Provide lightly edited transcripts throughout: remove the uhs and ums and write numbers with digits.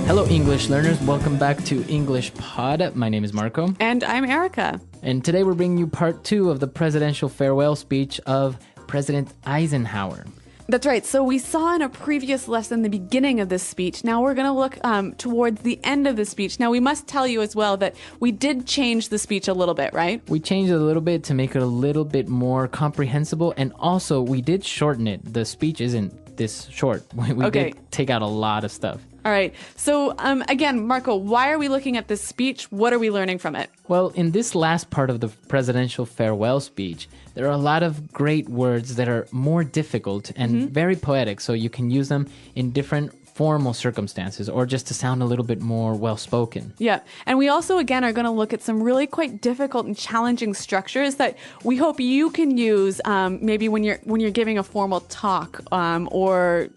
Hello, English learners. Welcome back to English Pod. My name is Marco. And I'm Erica. And today we're bringing you part 2 of the presidential farewell speech of President Eisenhower. That's right. So we saw in a previous lesson the beginning of this speech. Now we're going to look towards the end of the speech. Now we must tell you as well that we did change the speech a little bit, right? We changed it a little bit to make it a little bit more comprehensible. And also, we did shorten it. The speech isn't this short. We did take out a lot of stuff. All right. So again, Marco, why are we looking at this speech? What are we learning from it? Well, in this last part of the presidential farewell speech, there are a lot of great words that are more difficult and very poetic, so you can use them in different formal circumstances or just to sound a little bit more well-spoken. Yeah. And we also, again, are going to look at some really quite difficult and challenging structures that we hope you can use maybe when you're giving a formal talk or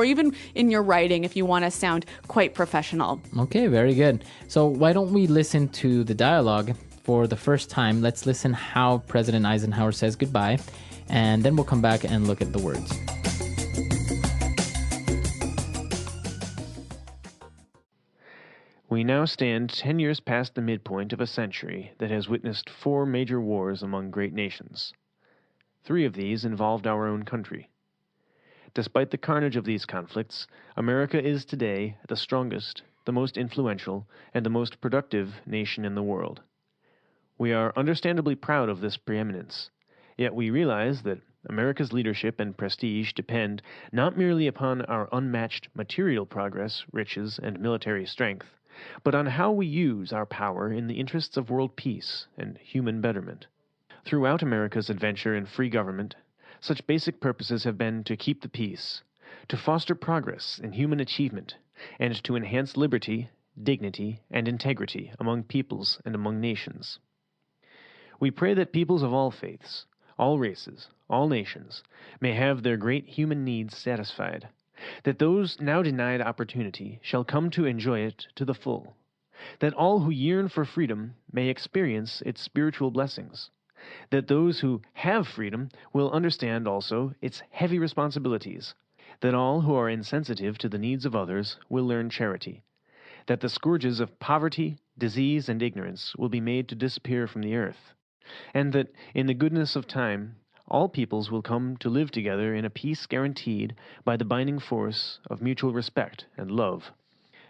even in your writing if you want to sound quite professional. Okay, very good. So why don't we listen to the dialogue for the first time? Let's listen how President Eisenhower says goodbye, and then we'll come back and look at the words. We now stand 10 years past the midpoint of a century that has witnessed 4 major wars among great nations. 3 of these involved our own country. Despite the carnage of these conflicts, America is today the strongest, the most influential, and the most productive nation in the world. We are understandably proud of this preeminence, yet we realize that America's leadership and prestige depend not merely upon our unmatched material progress, riches, and military strength, but on how we use our power in the interests of world peace and human betterment. Throughout America's adventure in free government, such basic purposes have been to keep the peace, to foster progress in human achievement, and to enhance liberty, dignity, and integrity among peoples and among nations. We pray that peoples of all faiths, all races, all nations, may have their great human needs satisfied, that those now denied opportunity shall come to enjoy it to the full, that all who yearn for freedom may experience its spiritual blessings, that those who have freedom will understand also its heavy responsibilities, that all who are insensitive to the needs of others will learn charity, that the scourges of poverty, disease, and ignorance will be made to disappear from the earth, and that, in the goodness of time, all peoples will come to live together in a peace guaranteed by the binding force of mutual respect and love.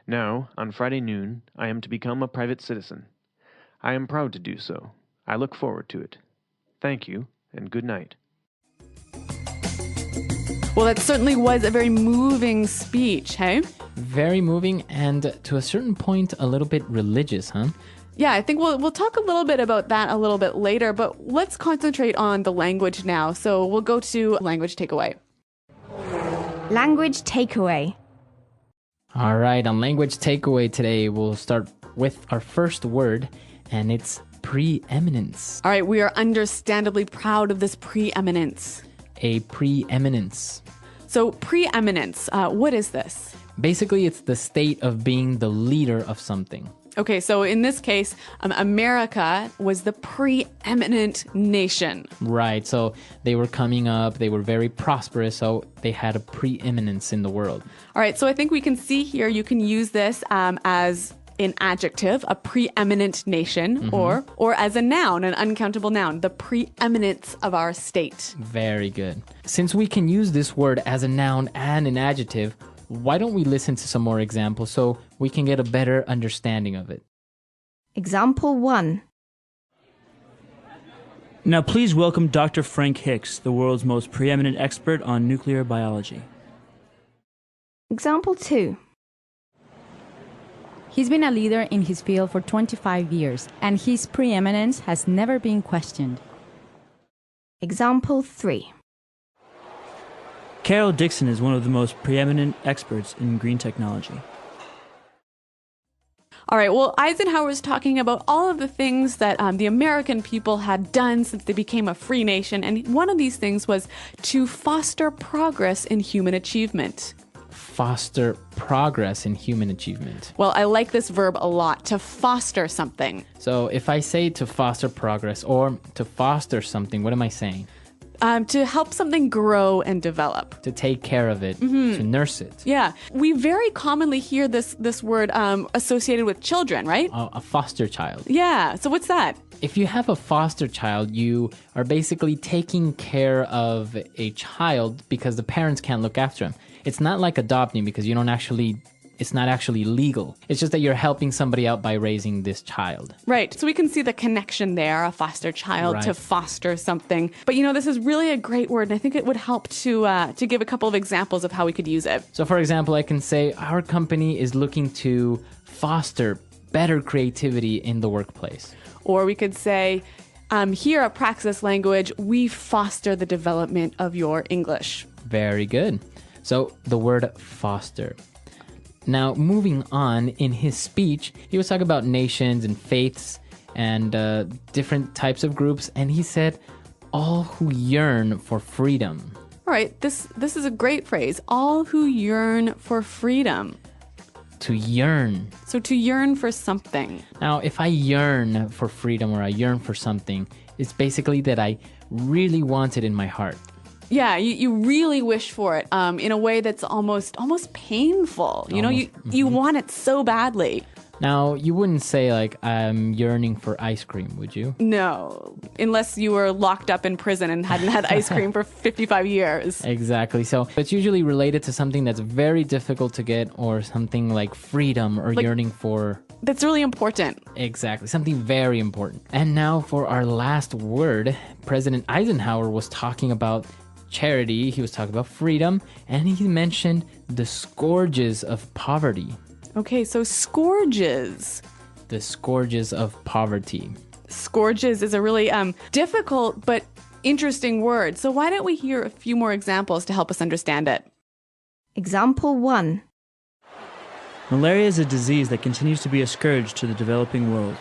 Now, on Friday noon, I am to become a private citizen. I am proud to do so. I look forward to it. Thank you, and good night. Well, that certainly was a very moving speech, hey? Very moving and, to a certain point, a little bit religious, huh? Yeah, I think we'll talk a little bit about that a little bit later, but let's concentrate on the language now. So we'll go to language takeaway. Language takeaway. All right, on language takeaway today, we'll start with our first word, and it's preeminence. All right, we are understandably proud of this preeminence. A preeminence. So preeminence, what is this? Basically, it's the state of being the leader of something. Okay, so in this case, America was the preeminent nation. Right, so they were coming up, they were very prosperous, so they had a preeminence in the world. All right, so I think we can see here you can use this as an adjective, a preeminent nation, or as a noun, an uncountable noun, the preeminence of our state. Very good. Since we can use this word as a noun and an adjective, why don't we listen to some more examples so we can get a better understanding of it? Example 1. Now please welcome Dr. Frank Hicks, the world's most preeminent expert on nuclear biology. Example 2. He's been a leader in his field for 25 years, and his preeminence has never been questioned. Example 3. Carol Dixon is one of the most preeminent experts in green technology. All right, well, Eisenhower is talking about all of the things that the American people had done since they became a free nation, and one of these things was to foster progress in human achievement. Foster progress in human achievement. Well, I like this verb a lot, to foster something. So if I say to foster progress or to foster something, what am I saying? To help something grow and develop. To take care of it, to nurse it. Yeah. We very commonly hear this word associated with children, right? A foster child. Yeah. So what's that? If you have a foster child, you are basically taking care of a child because the parents can't look after him. It's not like adopting because it's not actually legal. It's just that you're helping somebody out by raising this child. Right. So we can see the connection there, a foster child to foster something. But this is really a great word, and I think it would help to give a couple of examples of how we could use it. So for example, I can say our company is looking to foster better creativity in the workplace. Or we could say, here at Praxis Language, we foster the development of your English. Very good. So the word foster. Now, moving on, in his speech, he was talking about nations and faiths and different types of groups, and he said, all who yearn for freedom. All right, this is a great phrase. All who yearn for freedom. To yearn. So to yearn for something. Now, if I yearn for freedom or I yearn for something, it's basically that I really want it in my heart. Yeah, you really wish for it in a way that's almost painful. You want it so badly. Now, you wouldn't say like, I'm yearning for ice cream, would you? No, unless you were locked up in prison and hadn't had ice cream for 55 years. Exactly. So it's usually related to something that's very difficult to get or something like freedom or yearning for... That's really important. Exactly. Something very important. And now for our last word, President Eisenhower was talking about charity, he was talking about freedom, and he mentioned the scourges of poverty. Okay, so scourges. The scourges of poverty. Scourges is a really difficult but interesting word. So why don't we hear a few more examples to help us understand it? Example 1. Malaria is a disease that continues to be a scourge to the developing world.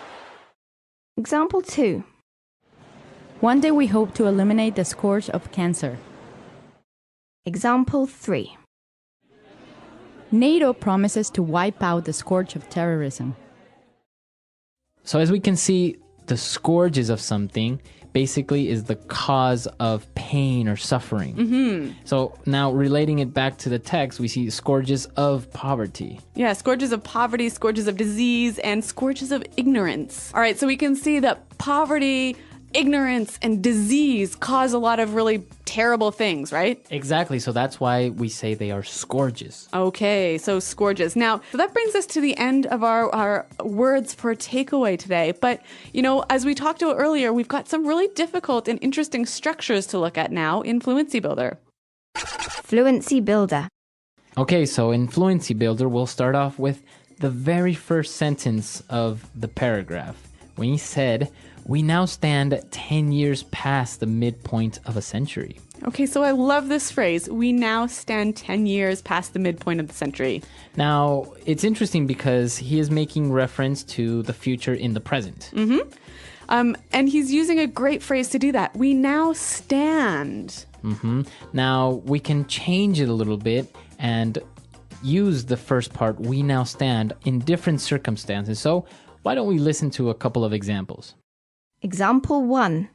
Example 2. One day we hope to eliminate the scourge of cancer. Example 3. NATO promises to wipe out the scourge of terrorism. So as we can see, the scourges of something basically is the cause of pain or suffering. Mm-hmm. So now relating it back to the text, we see scourges of poverty. Yeah, scourges of poverty, scourges of disease, and scourges of ignorance. All right, so we can see that poverty, ignorance, and disease cause a lot of really terrible things, right? Exactly. So that's why we say they are scourges. Okay, so scourges. Now, so that brings us to the end of our words for takeaway today. But, as we talked about earlier, we've got some really difficult and interesting structures to look at now in Fluency Builder. Fluency Builder. Okay, so in Fluency Builder, we'll start off with the very first sentence of the paragraph. When he said, we now stand 10 years past the midpoint of a century. Okay, so I love this phrase. We now stand 10 years past the midpoint of the century. Now, it's interesting because he is making reference to the future in the present. Mm-hmm. And he's using a great phrase to do that. We now stand. Mm-hmm. Now, we can change it a little bit and use the first part, we now stand, in different circumstances. So why don't we listen to a couple of examples? Example 1.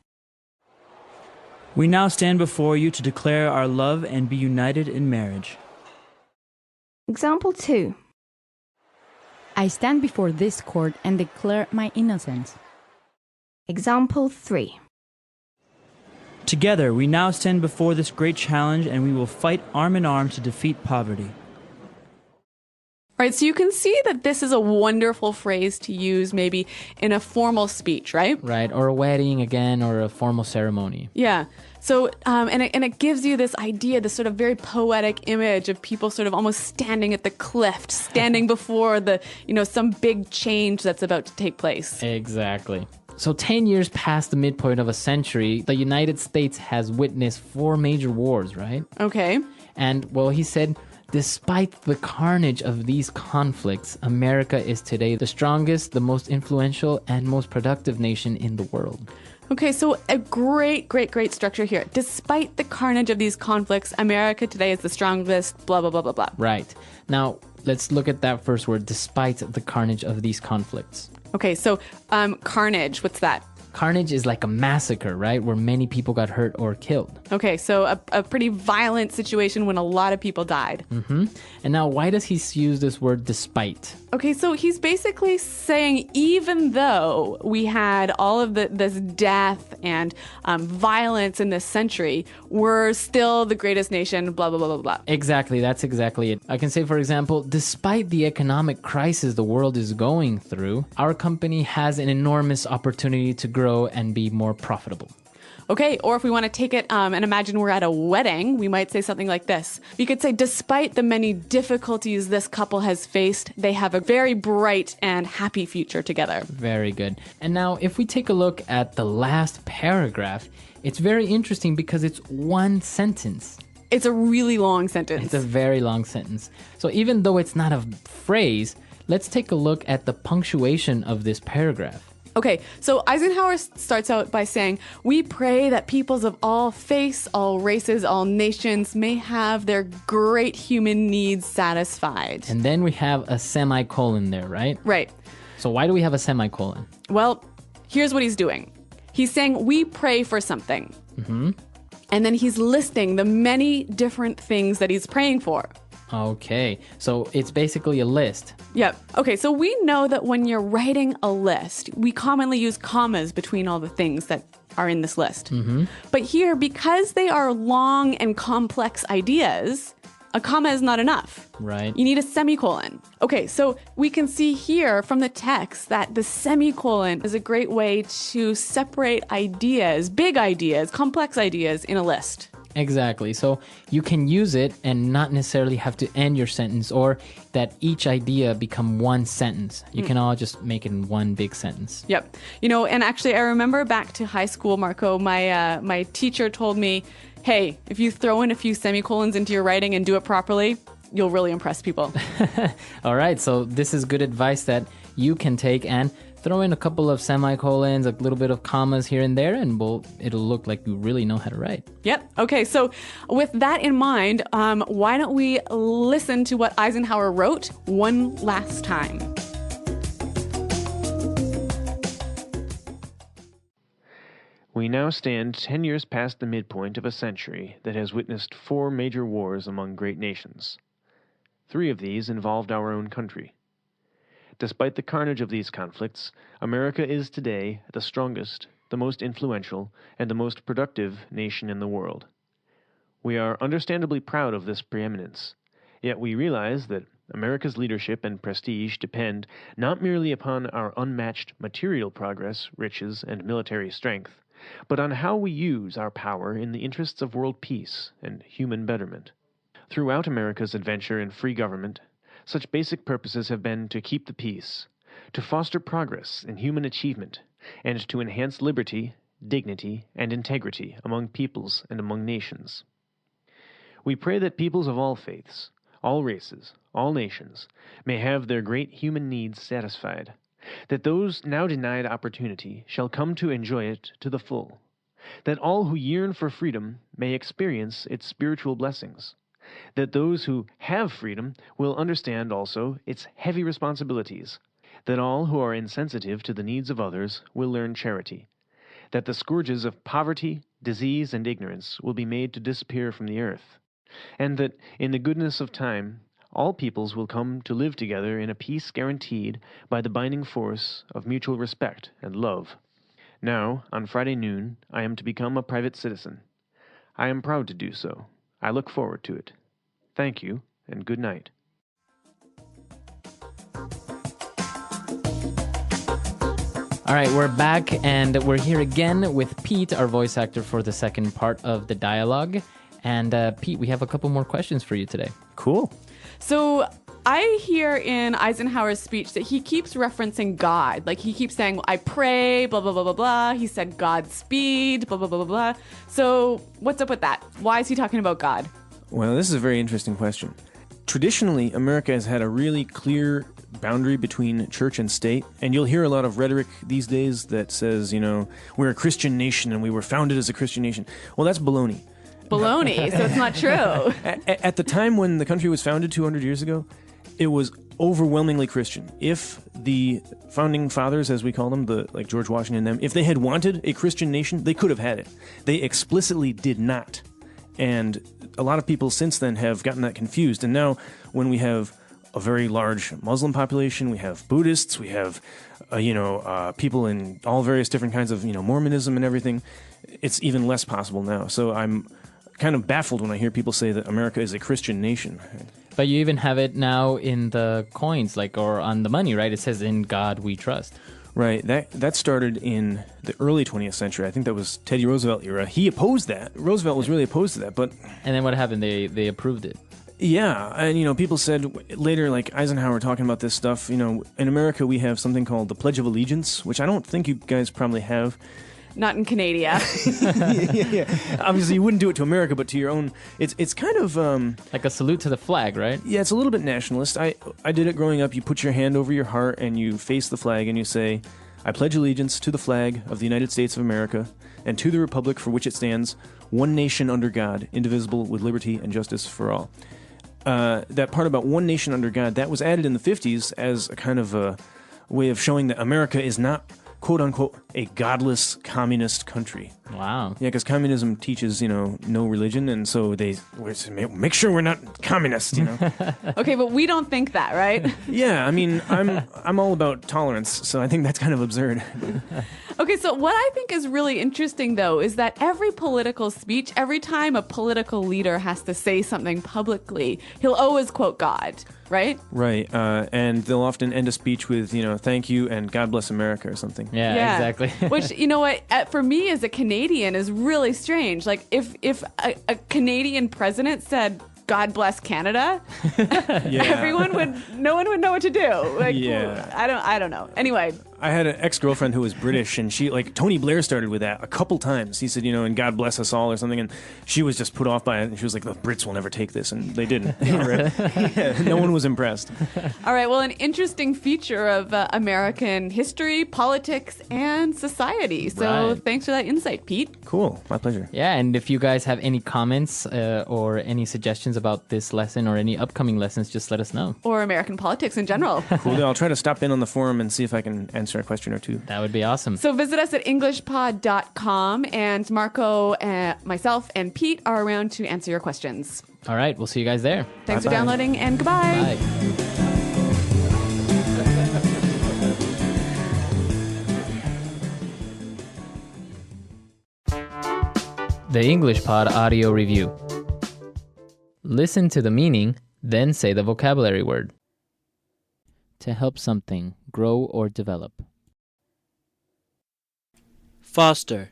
We now stand before you to declare our love and be united in marriage. Example 2. I stand before this court and declare my innocence. Example 3. Together, we now stand before this great challenge and we will fight arm in arm to defeat poverty. All right, so you can see that this is a wonderful phrase to use maybe in a formal speech, right? Right, or a wedding again, or a formal ceremony. Yeah. So, and it gives you this idea, this sort of very poetic image of people sort of almost standing at the cliff, standing before some big change that's about to take place. Exactly. So 10 years past the midpoint of a century, the United States has witnessed 4 major wars, right? Okay. And, well, he said, despite the carnage of these conflicts, America is today the strongest, the most influential, and most productive nation in the world. Okay, so a great structure here. Despite the carnage of these conflicts, America today is the strongest, blah, blah, blah, blah, blah. Right. Now, let's look at that first word, despite the carnage of these conflicts. Okay, so carnage, what's that? Carnage is like a massacre, right? Where many people got hurt or killed. Okay, so a pretty violent situation when a lot of people died. And now, why does he use this word despite? Okay, so he's basically saying even though we had all of this death and violence in this century, we're still the greatest nation, blah, blah, blah, blah, blah. Exactly, that's exactly it. I can say, for example, despite the economic crisis the world is going through, our company has an enormous opportunity to grow and be more profitable. Okay, or if we want to take it and imagine we're at a wedding, we might say something like this. We could say, despite the many difficulties this couple has faced, they have a very bright and happy future together. Very good. And now, if we take a look at the last paragraph, it's very interesting because it's one sentence. It's a really long sentence. It's a very long sentence. So even though it's not a phrase, let's take a look at the punctuation of this paragraph. Okay, so Eisenhower starts out by saying, we pray that peoples of all faiths, all races, all nations may have their great human needs satisfied. And then we have a semicolon there, right? Right. So why do we have a semicolon? Well, here's what he's doing. He's saying, we pray for something. And then he's listing the many different things that he's praying for. Okay, so it's basically a list. Yep. Okay, so we know that when you're writing a list, we commonly use commas between all the things that are in this list. But here, because they are long and complex ideas, a comma is not enough. Right. You need a semicolon. Okay, so we can see here from the text that the semicolon is a great way to separate ideas, big ideas, complex ideas in a list. Exactly. So you can use it and not necessarily have to end your sentence or that each idea become one sentence. You can all just make it in one big sentence. Yep. You know, and actually I remember back to high school, Marco, my teacher told me, hey, if you throw in a few semicolons into your writing and do it properly, you'll really impress people. All right. So this is good advice that you can take and throw in a couple of semicolons, a little bit of commas here and there, and it'll look like you really know how to write. Yep. Okay. So with that in mind, why don't we listen to what Eisenhower wrote one last time? We now stand 10 years past the midpoint of a century that has witnessed 4 major wars among great nations. 3 of these involved our own country. Despite the carnage of these conflicts, America is today the strongest, the most influential, and the most productive nation in the world. We are understandably proud of this preeminence, yet we realize that America's leadership and prestige depend not merely upon our unmatched material progress, riches, and military strength, but on how we use our power in the interests of world peace and human betterment. Throughout America's adventure in free government, such basic purposes have been to keep the peace, to foster progress in human achievement, and to enhance liberty, dignity, and integrity among peoples and among nations. We pray that peoples of all faiths, all races, all nations, may have their great human needs satisfied, that those now denied opportunity shall come to enjoy it to the full, that all who yearn for freedom may experience its spiritual blessings, that those who have freedom will understand also its heavy responsibilities, that all who are insensitive to the needs of others will learn charity, that the scourges of poverty, disease, and ignorance will be made to disappear from the earth, and that, in the goodness of time, all peoples will come to live together in a peace guaranteed by the binding force of mutual respect and love. Now, on Friday noon, I am to become a private citizen. I am proud to do so. I look forward to it. Thank you, and good night. All right, we're back, and we're here again with Pete, our voice actor for the second part of the dialogue. And Pete, we have a couple more questions for you today. Cool. So I hear in Eisenhower's speech that he keeps referencing God. Like he keeps saying, I pray, blah, blah, blah, blah, blah. He said Godspeed, blah, blah, blah, blah, blah. So what's up with that? Why is he talking about God? Well, this is a very interesting question. Traditionally, America has had a really clear boundary between church and state, and you'll hear a lot of rhetoric these days that says, we're a Christian nation and we were founded as a Christian nation. Well, that's baloney. Baloney, so it's not true. At the time when the country was founded 200 years ago, It was overwhelmingly Christian. If the founding fathers, as we call them, like George Washington and them, if they had wanted a Christian nation, they could have had it. They explicitly did not. And a lot of people since then have gotten that confused. And now when we have a very large Muslim population, we have Buddhists, we have people in all various different kinds of Mormonism and everything, it's even less possible now. So I'm kind of baffled when I hear people say that America is a Christian nation. But you even have it now in the coins, or on the money, right? It says, "In God we trust." Right. That started in the early 20th century. I think that was Teddy Roosevelt era. He opposed that. Roosevelt was really opposed to that. But and then what happened? They approved it. Yeah, and people said later, like Eisenhower talking about this stuff. In America we have something called the Pledge of Allegiance, which I don't think you guys probably have. Not in Canada. yeah. Obviously, you wouldn't do it to America, but to your own. It's kind of like a salute to the flag, right? Yeah, it's a little bit nationalist. I did it growing up. You put your hand over your heart and you face the flag and you say, "I pledge allegiance to the flag of the United States of America and to the republic for which it stands, one nation under God, indivisible, with liberty and justice for all." That part about one nation under God, that was added in the 50s as a kind of a way of showing that America is not, quote-unquote, a godless communist country. Wow. Yeah, because communism teaches, no religion, and so they make sure we're not communists, Okay, but we don't think that, right? Yeah, I mean, I'm all about tolerance, so I think that's kind of absurd. Okay, so what I think is really interesting, though, is that every political speech, every time a political leader has to say something publicly, he'll always quote God, right? Right, and they'll often end a speech with, "Thank you" and "God bless America" or something. Yeah. Exactly. Which, you know what, for me as a Canadian is really strange. Like, if a Canadian president said, "God bless Canada," no one would know what to do. Like, yeah. I don't know. Anyway. I had an ex-girlfriend who was British, and she, Tony Blair started with that a couple times. He said, "And God bless us all" or something, and she was just put off by it, and she was like, "The Brits will never take this," and they didn't. Yeah, no one was impressed. All right, well, an interesting feature of American history, politics, and society. So Thanks for that insight, Pete. Cool, my pleasure. Yeah, and if you guys have any comments or any suggestions about this lesson or any upcoming lessons, just let us know. Or American politics in general. Cool, I'll try to stop in on the forum and see if I can answer a question or two. That would be awesome. So visit us at englishpod.com, and Marco, myself, and Pete are around to answer your questions. All right, we'll see you guys there. Thanks for downloading, and goodbye. Bye. The English Pod Audio Review. Listen to the meaning, then say the vocabulary word. To help something grow or develop. Foster.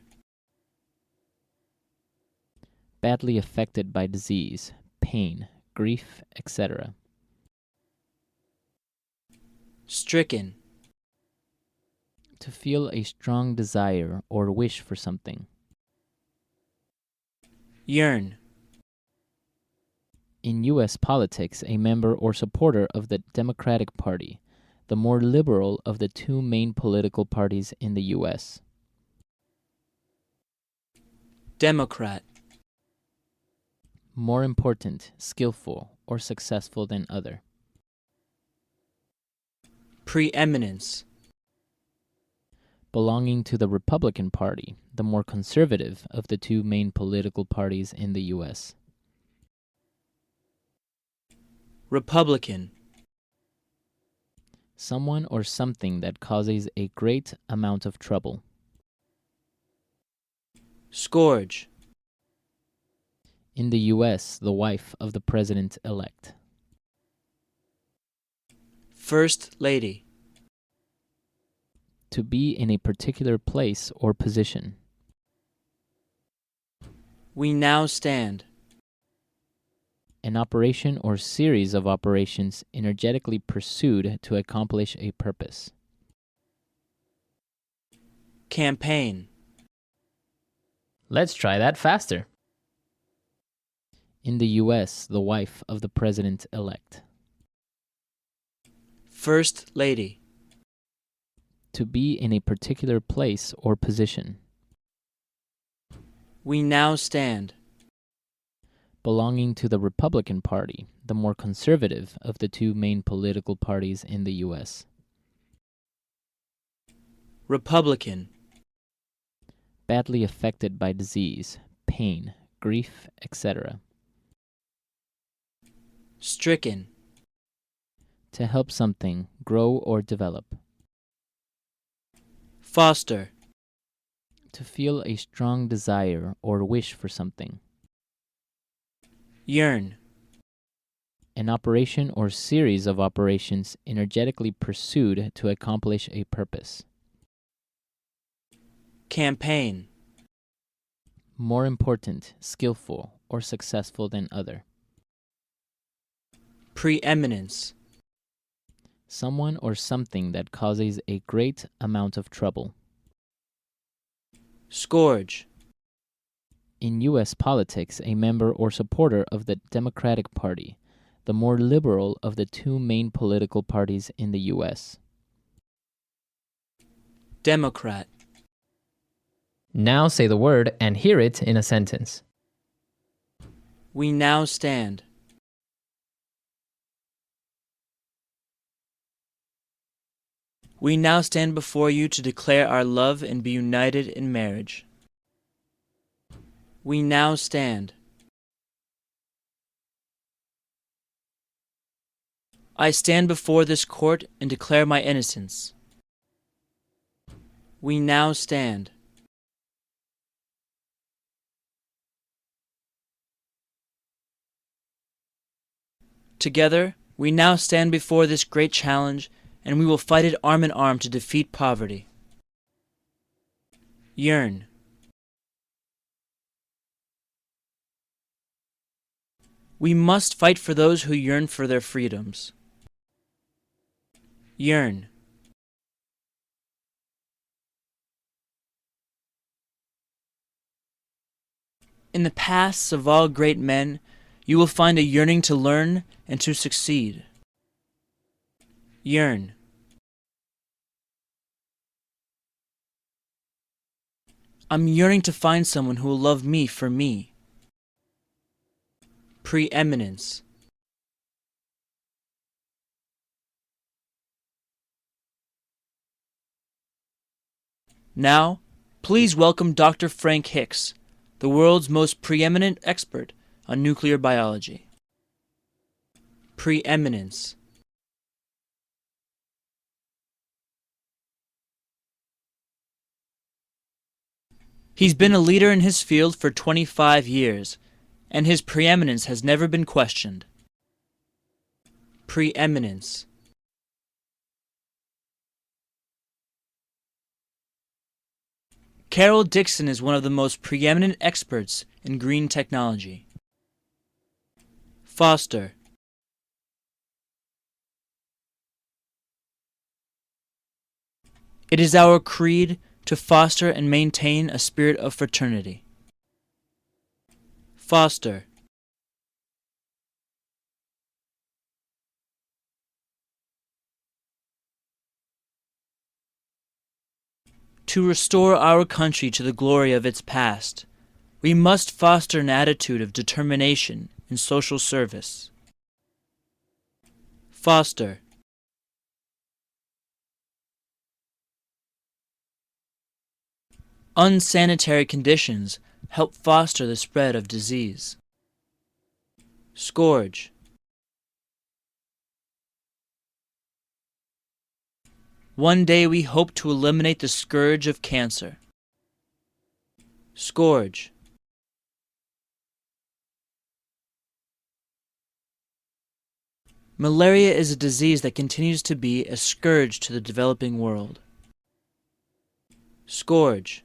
Badly affected by disease, pain, grief, etc. Stricken. To feel a strong desire or wish for something. Yearn. In U.S. politics, a member or supporter of the Democratic Party, the more liberal of the two main political parties in the U.S. Democrat. More important, skillful, or successful than other. Preeminence. Belonging to the Republican Party, the more conservative of the two main political parties in the U.S. Republican. Someone or something that causes a great amount of trouble. Scourge. In the U.S., the wife of the president-elect. First Lady. To be in a particular place or position. We now stand. An operation or series of operations energetically pursued to accomplish a purpose. Campaign. Let's try that faster. In the U.S., the wife of the president-elect. First Lady. To be in a particular place or position. We now stand. Belonging to the Republican Party, the more conservative of the two main political parties in the U.S.? Republican. Badly affected by disease, pain, grief, etc. Stricken. To help something grow or develop. Foster. To feel a strong desire or wish for something. Yearn. An operation or series of operations energetically pursued to accomplish a purpose. Campaign. More important, skillful, or successful than other. Preeminence. Someone or something that causes a great amount of trouble. Scourge. In U.S. politics, a member or supporter of the Democratic Party, the more liberal of the two main political parties in the U.S. Democrat. Now say the word and hear it in a sentence. We now stand. We now stand before you to declare our love and be united in marriage. We now stand. I stand before this court and declare my innocence. We now stand. Together, we now stand before this great challenge, and we will fight it arm in arm to defeat poverty. Yearn. We must fight for those who yearn for their freedoms. Yearn. In the pasts of all great men, you will find a yearning to learn and to succeed. Yearn. I'm yearning to find someone who will love me for me. Preeminence. Now, please welcome Dr. Frank Hicks, the world's most preeminent expert on nuclear biology. Preeminence. He's been a leader in his field for 25 years, and his preeminence has never been questioned. Preeminence. Carol Dixon is one of the most preeminent experts in green technology. Foster. It is our creed to foster and maintain a spirit of fraternity. Foster. To restore our country to the glory of its past, we must foster an attitude of determination in social service. Foster. Unsanitary conditions help foster the spread of disease. Scourge. One day we hope to eliminate the scourge of cancer. Scourge. Malaria is a disease that continues to be a scourge to the developing world. Scourge.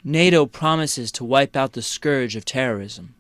NATO promises to wipe out the scourge of terrorism.